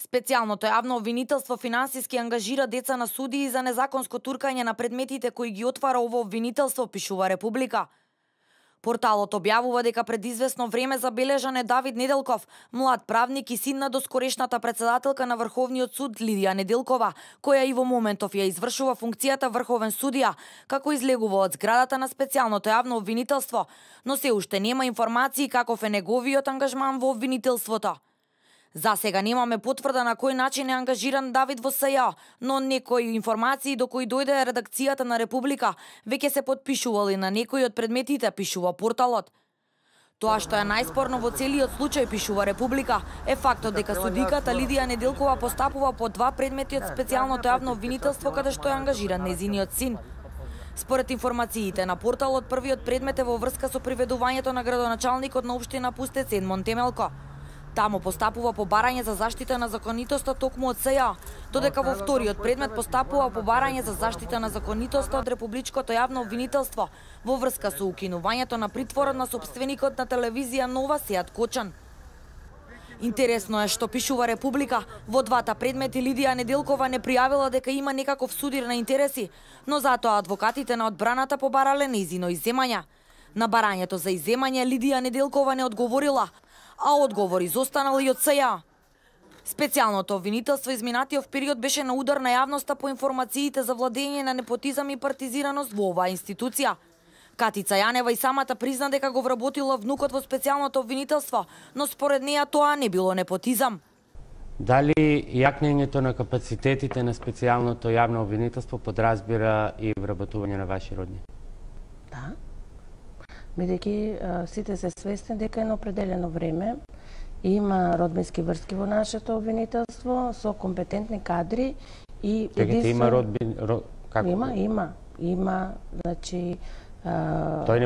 Специјалното јавно обвинителство финансиски ангажира деца на судии за незаконско туркање на предметите кои ги отвара ово обвинителство, пишува Република. Порталот објавува дека пред известно време забележан е Давид Неделков, млад правник и син на доскорешната председателка на Врховниот суд Лидија Неделкова, која и во моментов ја извршува функцијата врховен судија, како излегува од зградата на специјалното јавно обвинителство, но се уште нема информации каков е неговиот ангажман во обвинителството. За сега немаме потврда на кој начин е ангажиран Давид во СЈ, но некои информации до кои дојде редакцијата на Република веќе се потпишували на некои од предметите, пишува порталот. Тоа што е најспорно во целиот случај, пишува Република, е фактот дека судиката Лидија Неделкова постапува по два предмети од специјалното јавно обвинителство каде што е ангажиран нејзиниот син. Според информациите на порталот, првиот предмет е во врска со приведувањето на градоначалникот на општина Пустец Едмон Темелко. Таму постапува побарање за заштита на законитоста токму од СЈ, додека во вториот предмет постапува побарање за заштита на законитоста од Републичкото јавно обвинителство во врска со укинувањето на притворот на сопственикот на телевизија Нова Сеат Кочан. Интересно е што пишува Република, во двата предмети Лидија Неделкова не пријавила дека има некаков судир на интереси, но затоа адвокатите на одбраната побарале нејзино изземање. На барањето за изземање Лидија Неделкова не одговорила, а одговор изостанал и од СЈ. Специјалното обвинителство изминатиот период беше на удар на јавноста по информациите за владење на непотизам и партизираност во оваа институција. Катица Јанева и самата призна дека го вработила внукот во специјалното обвинителство, но според неја тоа не било непотизам. Дали јакнењето на капацитетите на специјалното јавно обвинителство подразбира и вработување на ваши родни? Да. Бидејќи сите се свесни дека на определено време има родбински врски во нашето обвинителство со компетентни кадри и единствено... Има родбин... Како? Има, значи... Тоа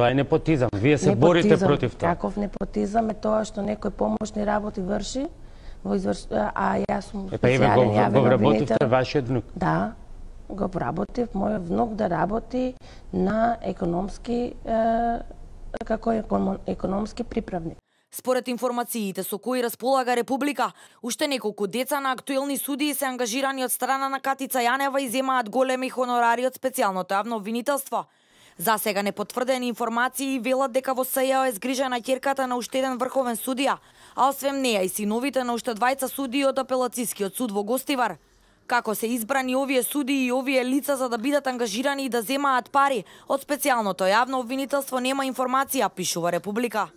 е непотизам. Вие се борите против тоа. Каков непотизам е тоа што некој помошни работи врши, а јас сум специјален јавен обвинител. Го вработивте вашиот внук? Да. Го вработив мојот внук да работи на економски приправник. Според информациите со кои располага Република, уште неколку деца на актуелни судии се ангажирани од страна на Катица Јанева и земаат големи хонорари од специјалното јавно обвинителство. За сега непотврдени информации велат дека во СЈ е згрижена ќерката на уште еден врховен судија, а освен неја и синовите на уште двајца судии од апелацискиот суд во Гостивар. Како се избрани овие судии и овие лица за да бидат ангажирани и да земаат пари од специјалното јавно обвинителство нема информација, пишува Република.